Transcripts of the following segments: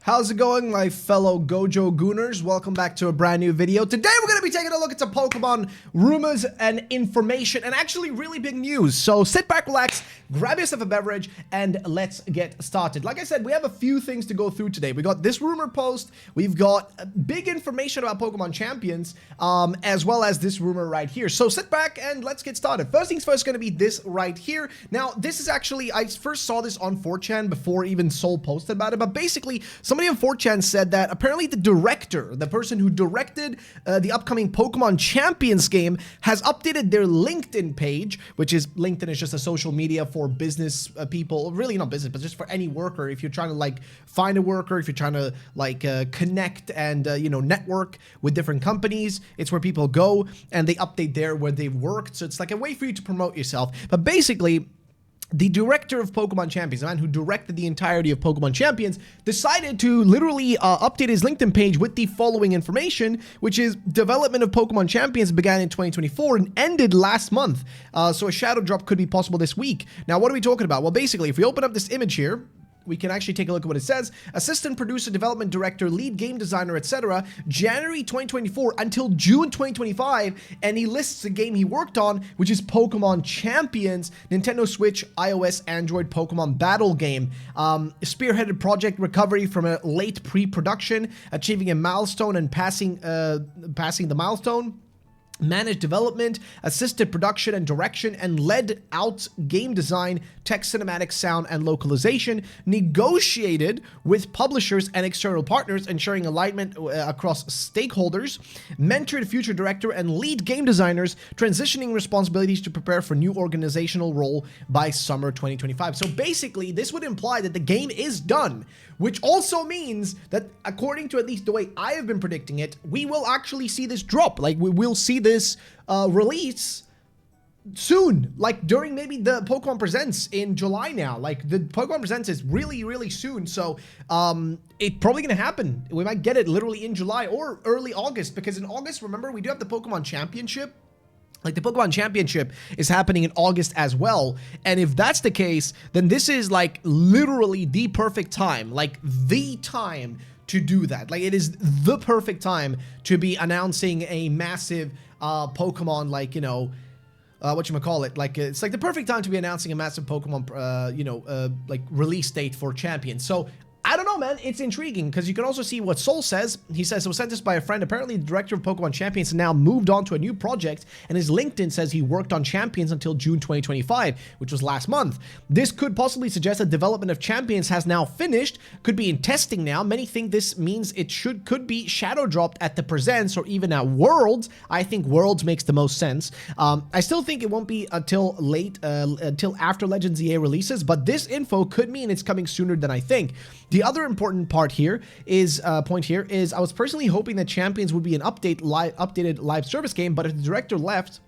How's it going, my fellow Gojo Gooners? Welcome back to a brand new video. Today we're going to be taking a look at some Pokemon rumors and information and actually really big news. So sit back, relax, grab yourself a beverage, and let's get started. Like I said, we have a few things to go through today. We got this rumor post, we've got big information about Pokemon champions, as well as this rumor right here. So sit back and let's get started. First things first, going to be this right here. Now, this is actually, I first saw this on 4chan before even Soul posted about it, but basically, somebody on 4chan said that apparently the director, the person who directed the upcoming Pokemon Champions game, has updated their LinkedIn page, which is, LinkedIn is just a social media for business people, really not business, but just for any worker. If you're trying to like find a worker, if you're trying to like connect and, you know, network with different companies, it's where people go and they update there where they've worked. So it's like a way for you to promote yourself. But basically, the director of Pokemon Champions, the man who directed the entirety of Pokemon Champions, decided to literally update his LinkedIn page with the following information, which is development of Pokemon Champions began in 2024 and ended last month. So a shadow drop could be possible this week. Now, what are we talking about? Well, basically, if we open up this image here, we can actually take a look at what it says. Assistant producer, development director, lead game designer, etc. January 2024 until June 2025. And he lists the game he worked on, which is Pokemon Champions, Nintendo Switch, iOS, Android Pokemon battle game. Spearheaded project recovery from a late pre-production, achieving a milestone and passing the milestone. Managed development, assisted production and direction, and led out game design, text, cinematic, sound, and localization, negotiated with publishers and external partners, ensuring alignment across stakeholders, mentored future director and lead game designers, transitioning responsibilities to prepare for new organizational role by summer 2025. So basically, this would imply that the game is done, which also means that, according to at least the way I have been predicting it, we will actually see this drop. Like, we will see this release soon, like during maybe the Pokemon Presents in July now. Like, the Pokemon Presents is really, really soon. So, it's probably going to happen. We might get it literally in July or early August, because in August, remember, we do have the Pokemon Championship. Like, the Pokemon Championship is happening in August as well. And if that's the case, then this is like literally the perfect time, like the time to do that. Like, it is the perfect time to be announcing a massive Pokemon, like, you know, whatchamacallit, like, it's like the perfect time to be announcing a massive Pokemon, you know, like release date for Champions. So, I don't know, man. It's intriguing because you can also see what Soul says. He says it was sent us by a friend. Apparently, the director of Pokemon Champions has now moved on to a new project, and his LinkedIn says he worked on Champions until June 2025, which was last month. This could possibly suggest that development of Champions has now finished, could be in testing now. Many think this means it could be shadow dropped at the Presents or even at Worlds. I think Worlds makes the most sense. I still think it won't be until until after Legends EA releases, but this info could mean it's coming sooner than I think. The other important part here is I was personally hoping that Champions would be an updated live service game, but if the director left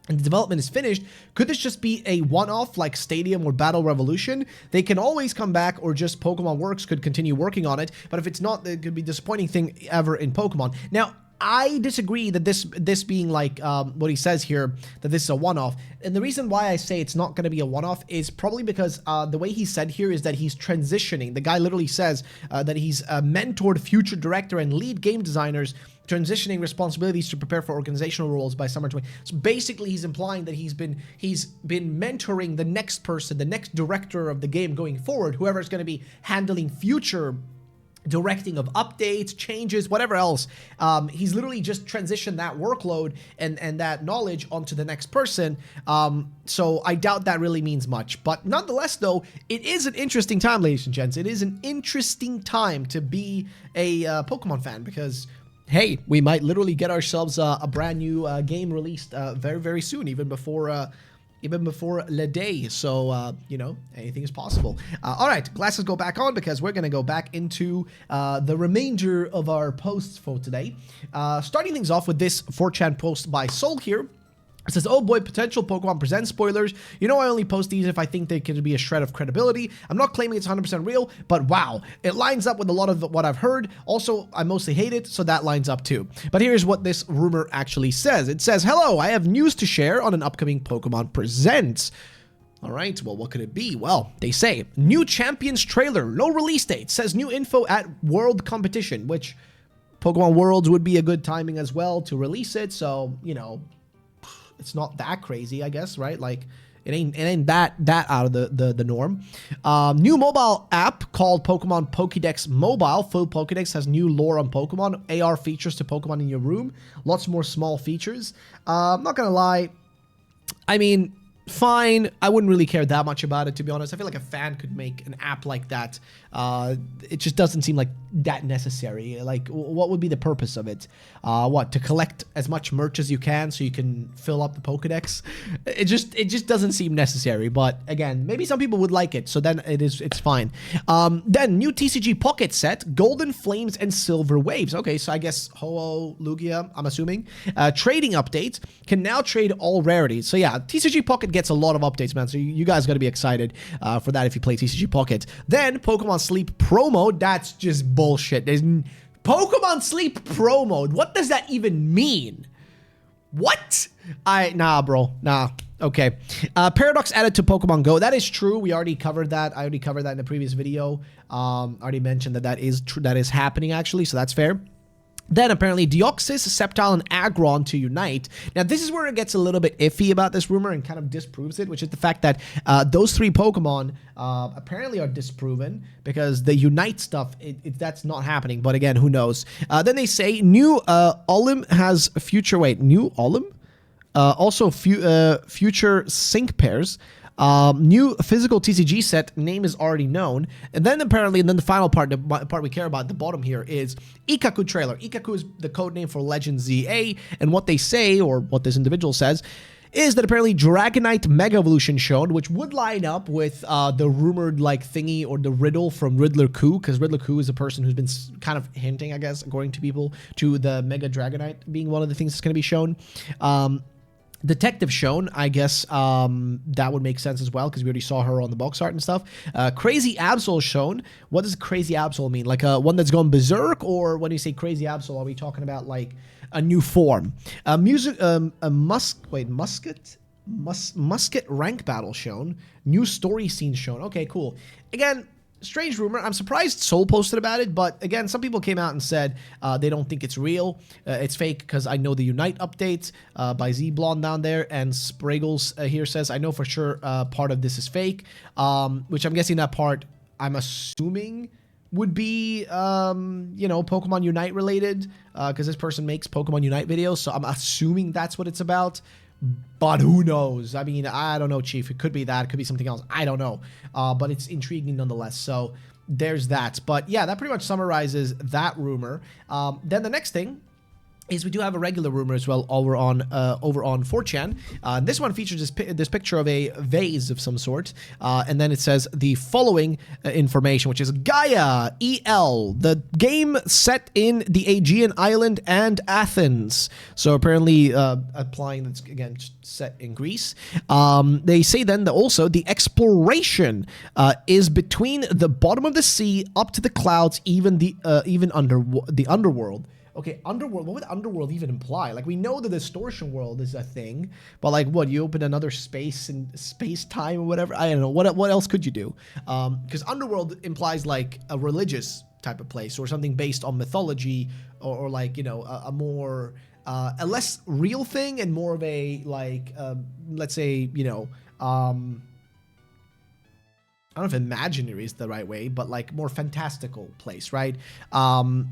and the development is finished, could this just be a one-off like Stadium or Battle Revolution? They can always come back, or just Pokemon Works could continue working on it, but if it's not, it could be a disappointing thing ever in Pokemon. Now, I disagree that this being like what he says here, that this is a one-off. And the reason why I say it's not going to be a one-off is probably because the way he said here is that he's transitioning. The guy literally says that he's mentored future director and lead game designers, transitioning responsibilities to prepare for organizational roles by summer 20. So basically, he's implying that he's been mentoring the next person, the next director of the game going forward, whoever's going to be handling future directing of updates, changes, whatever else. He's literally just transitioned that workload and that knowledge onto the next person. So I doubt that really means much. But nonetheless, though, it is an interesting time, ladies and gents. It is an interesting time to be a Pokemon fan, because hey, we might literally get ourselves a brand new game released very, very soon, even before Le Day. So, you know, anything is possible. All right, glasses go back on, because we're going to go back into the remainder of our posts for today. Starting things off with this 4chan post by Soul here. It says, oh boy, potential Pokemon Presents spoilers. You know, I only post these if I think they could be a shred of credibility. I'm not claiming it's 100% real, but wow, it lines up with a lot of what I've heard. Also, I mostly hate it, so that lines up too. But here's what this rumor actually says. It says, hello, I have news to share on an upcoming Pokemon Presents. All right, well, what could it be? Well, they say, new Champions trailer, no release date, says new info at World Competition, which Pokemon Worlds would be a good timing as well to release it, so, you know, it's not that crazy, I guess, right? Like, it ain't that out of the norm. New mobile app called Pokemon Pokédex Mobile. Full Pokédex has new lore on Pokemon, AR features to Pokemon in your room, lots more small features. I'm not gonna lie, I mean, fine. I wouldn't really care that much about it, to be honest. I feel like a fan could make an app like that. It just doesn't seem like that necessary. Like, what would be the purpose of it? What, to collect as much merch as you can so you can fill up the Pokedex? It just doesn't seem necessary. But again, maybe some people would like it, so then it's fine. Then new TCG Pocket set, Golden Flames and Silver Waves. Okay, so I guess Ho-Oh, Lugia, I'm assuming. Trading update, can now trade all rarities. So yeah, TCG Pocket gets a lot of updates, man. So you guys got to be excited for that if you play TCG Pocket. Then Pokemon Sleep Pro Mode, that's just bullshit. There's Pokemon Sleep Pro Mode. What does that even mean? What? Nah, bro. Nah. Okay. Paradox added to Pokemon Go. That is true. We already covered that. I already covered that in the previous video. Already mentioned that is happening actually, so that's fair. Then apparently Deoxys, Sceptile, and Aggron to unite. Now this is where it gets a little bit iffy about this rumor and kind of disproves it, which is the fact that those three Pokemon apparently are disproven because the unite stuff, that's not happening. But again, who knows? Then they say new Olim has future, new Olim? Also future sync pairs. New physical TCG set, name is already known. And then apparently, the final part, the part we care about at the bottom here is Ikaku trailer. Ikaku is the code name for Legend ZA, and what they say, or what this individual says, is that apparently Dragonite Mega Evolution shown, which would line up with the rumored like thingy or the riddle from Riddler Coup, because Riddler Coup is a person who's been kind of hinting, I guess, according to people, to the Mega Dragonite being one of the things that's going to be shown. Detective shown, I guess that would make sense as well because we already saw her on the box art and stuff. Crazy Absol shown. What does Crazy Absol mean? Like one that's gone berserk, or when you say Crazy Absol, are we talking about like a new form? Musket rank battle shown. New story scene shown. Okay, cool. Again, strange rumor. I'm surprised Soul posted about it, but again, some people came out and said they don't think it's real. It's fake because I know the Unite update by Z Blonde down there, and Spraggles here says, I know for sure part of this is fake, which I'm guessing that part, I'm assuming, would be, you know, Pokemon Unite related, because this person makes Pokemon Unite videos, so I'm assuming that's what it's about. But who knows? I mean, I don't know, Chief. It could be that. It could be something else. I don't know. But it's intriguing nonetheless. So there's that. But yeah, that pretty much summarizes that rumor. Then the next thing is we do have a regular rumor as well over on 4chan. This one features this picture of a vase of some sort, and then it says the following information, which is Gaia EL, the game set in the Aegean island and Athens. So apparently applying that's again set in Greece. They say then that also the exploration is between the bottom of the sea up to the clouds, even under the underworld. Okay, underworld, what would underworld even imply? Like, we know the distortion world is a thing, but like, what, you open another space and space-time or whatever? I don't know, what else could you do? Because underworld implies like a religious type of place or something based on mythology or like, you know, a more, a less real thing and more of a, like, let's say, you know, I don't know if imaginary is the right way, but like more fantastical place, right?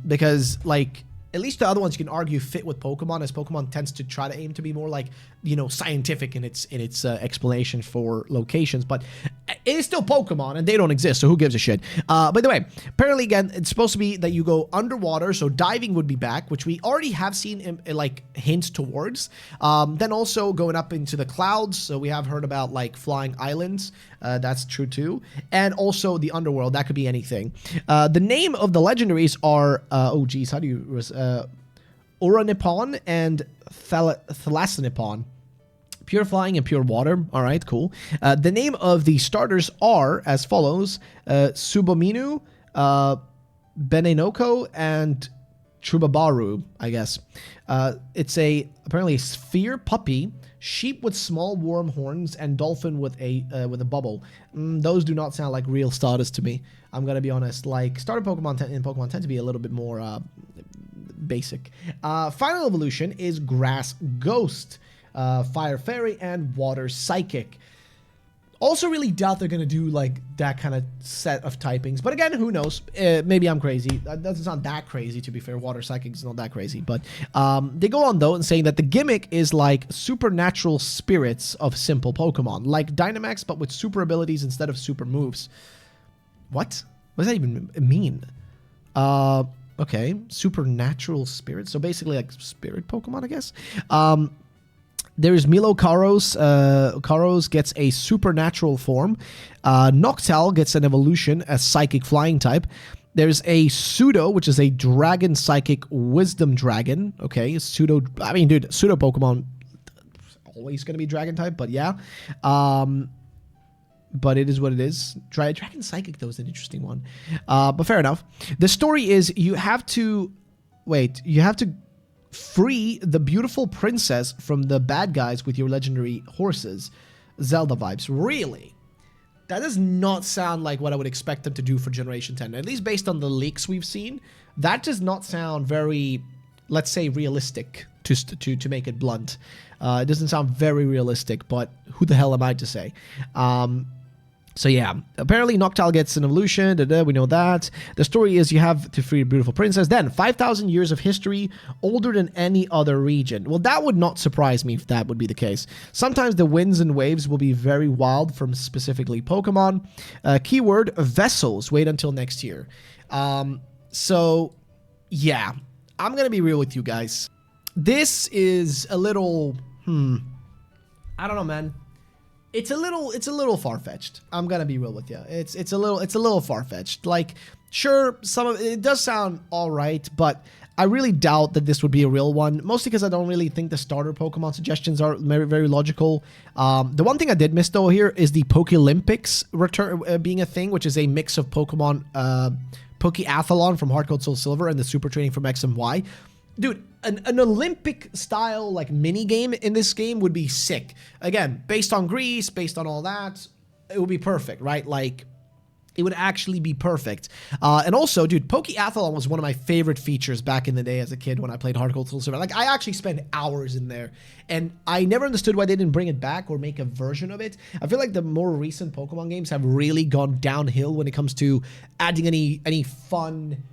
Because like, at least the other ones you can argue fit with Pokemon, as Pokemon tends to try to aim to be more like, you know, scientific in its explanation for locations, but it is still Pokemon and they don't exist, so who gives a shit? By the way, apparently again, it's supposed to be that you go underwater, so diving would be back, which we already have seen like hints towards. Then also going up into the clouds, so we have heard about like flying islands, that's true too, and also the underworld, that could be anything. The name of the legendaries are, oh geez, how do you, Uranipon and Thalassanipon. Pure flying and pure water. All right, cool. The name of the starters are as follows: Subominu, Benenoko, and Chubabaru, I guess. It's apparently a sphere puppy, sheep with small warm horns, and dolphin with a bubble. Those do not sound like real starters to me. I'm gonna be honest. Like, starter Pokemon in Pokemon tend to be a little bit more basic. Final evolution is Grass Ghost, Fire Fairy, and Water Psychic. Also really doubt they're going to do like that kind of set of typings. But again, who knows? Maybe I'm crazy. That doesn't sound that crazy, to be fair. Water Psychic is not that crazy. But they go on, though, and saying that the gimmick is like supernatural spirits of simple Pokemon. Like Dynamax, but with super abilities instead of super moves. What? What does that even mean? Okay. Supernatural spirits. So basically like spirit Pokemon, I guess. There's Milo Karos. Karos gets a supernatural form. Noctowl gets an evolution, a psychic flying type. There's a Pseudo, which is a dragon psychic wisdom dragon. Okay, Pseudo. I mean, dude, Pseudo Pokemon always going to be dragon type, but yeah. But it is what it is. Dragon psychic, though, is an interesting one. But fair enough. The story is you have to free the beautiful princess from the bad guys with your legendary horses. Zelda vibes. Really? That does not sound like what I would expect them to do for Generation 10. At least based on the leaks we've seen, that does not sound very, let's say, realistic, to make it blunt. It doesn't sound very realistic, but who the hell am I to say? So yeah, apparently Noctowl gets an evolution, we know that. The story is you have to free a beautiful princess. Then, 5,000 years of history, older than any other region. Well, that would not surprise me if that would be the case. Sometimes the winds and waves will be very wild from specifically Pokemon. Keyword, vessels. Wait until next year. So, yeah, I'm going to be real with you guys. This is a little, I don't know, man. It's a little far-fetched. I'm gonna be real with you. It's a little far-fetched. Like, sure, some of it does sound all right, but I really doubt that this would be a real one. Mostly because I don't really think the starter Pokemon suggestions are very, very logical. The one thing I did miss though here is the Pokelympics return being a thing, which is a mix of Pokemon Pokeathlon from Heart Gold Soul Silver and the Super Training from X and Y. Dude, an Olympic-style, like, mini-game in this game would be sick. Again, based on Greece, based on all that, it would be perfect, right? Like, it would actually be perfect. And also, dude, Pokeathlon was one of my favorite features back in the day as a kid when I played Heart Gold Soul Silver. Like, I actually spent hours in there, and I never understood why they didn't bring it back or make a version of it. I feel like the more recent Pokemon games have really gone downhill when it comes to adding any fun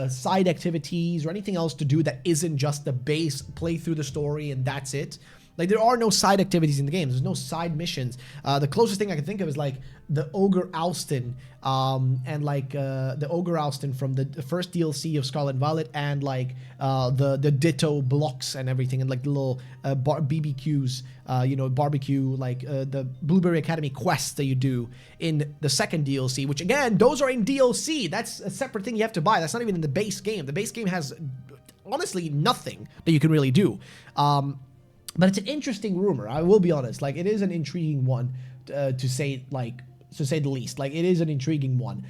side activities or anything else to do that isn't just the base play through the story and that's it. Like, there are no side activities in the game. There's no side missions. The closest thing I can think of is like the Ogre Alston, and like the Ogre Alston from the first DLC of Scarlet Violet, and like the Ditto blocks and everything, and like the little BBQs, barbecue, like the Blueberry Academy quests that you do in the second DLC. Which again, those are in DLC. That's a separate thing you have to buy. That's not even in the base game. The base game has honestly nothing that you can really do. But it's an interesting rumor. I will be honest. Like, it is an intriguing one to say the least. Like, it is an intriguing one.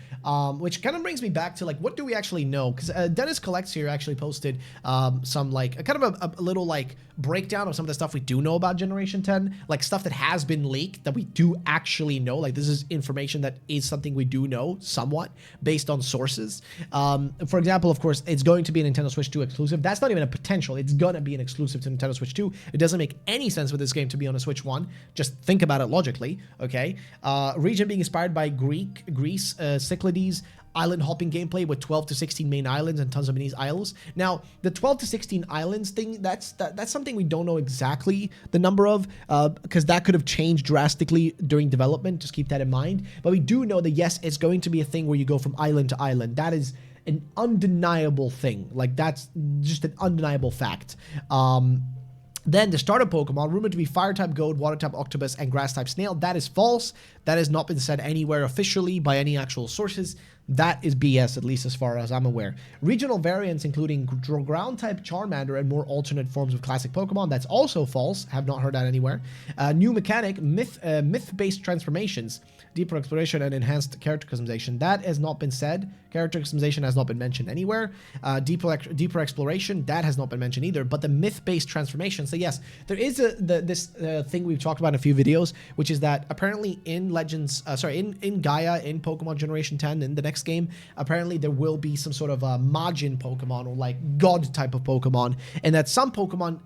Which kind of brings me back to, like, what do we actually know? Because Dennis Collects here actually posted some, like, a kind of a little, like, breakdown of some of the stuff we do know about Generation 10. Like, stuff that has been leaked that we do actually know. Like, this is information that is something we do know somewhat based on sources. For example, of course, it's going to be a Nintendo Switch 2 exclusive. That's not even a potential. It's going to be an exclusive to Nintendo Switch 2. It doesn't make any sense for this game to be on a Switch 1. Just think about it logically, okay? Region being inspired by Greece, Cyclades, island hopping gameplay with 12 to 16 main islands and tons of mini isles. Now, the 12 to 16 islands thing, that's something we don't know exactly the number of, because that could have changed drastically during development. Just keep that in mind. But we do know that, yes, it's going to be a thing where you go from island to island. That is an undeniable thing. Like, that's just an undeniable fact. Then the starter Pokemon, rumored to be Fire-type Goat, Water-type Octopus, and Grass-type Snail. That is false. That has not been said anywhere officially by any actual sources. That is BS, at least as far as I'm aware. Regional variants, including ground-type Charmander and more alternate forms of classic Pokemon, that's also false. Have not heard that anywhere. New mechanic, myth-based transformations, deeper exploration, and enhanced character customization. That has not been said. Character customization has not been mentioned anywhere. Deeper exploration, that has not been mentioned either. But the myth-based transformation. So yes, there is this thing we've talked about in a few videos, which is that apparently in in Gaia, in Pokemon Generation 10, in the next game, apparently there will be some sort of Majin Pokemon, or like God type of Pokemon, and that some Pokemon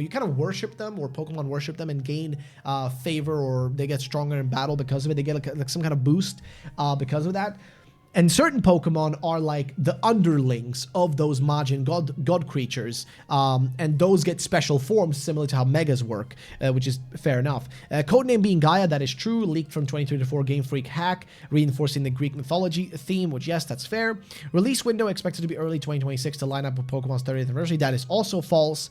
you kind of worship them, or Pokemon worship them and gain favor, or they get stronger in battle because of it. They get like some kind of boost because of that. And certain Pokemon are like the underlings of those Majin god creatures, and those get special forms similar to how Megas work, which is fair enough. Codename being Gaia, that is true, leaked from 2024 Game Freak hack, reinforcing the Greek mythology theme, which yes, that's fair. Release window expected to be early 2026 to line up with Pokemon's 30th anniversary, that is also false.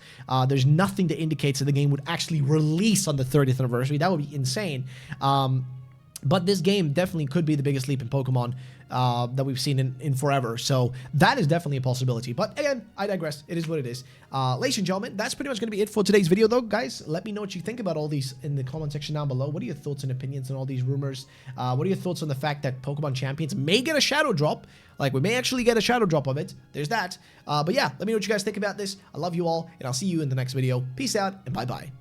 There's nothing that indicates that the game would actually release on the 30th anniversary. That would be insane. But this game definitely could be the biggest leap in Pokemon that we've seen in forever. So that is definitely a possibility. But again, I digress. It is what it is. Ladies and gentlemen, that's pretty much going to be it for today's video, though. Guys, let me know what you think about all these in the comment section down below. What are your thoughts and opinions on all these rumors? What are your thoughts on the fact that Pokemon Champions may get a shadow drop? Like, we may actually get a shadow drop of it. There's that. But yeah, let me know what you guys think about this. I love you all, and I'll see you in the next video. Peace out, and bye-bye.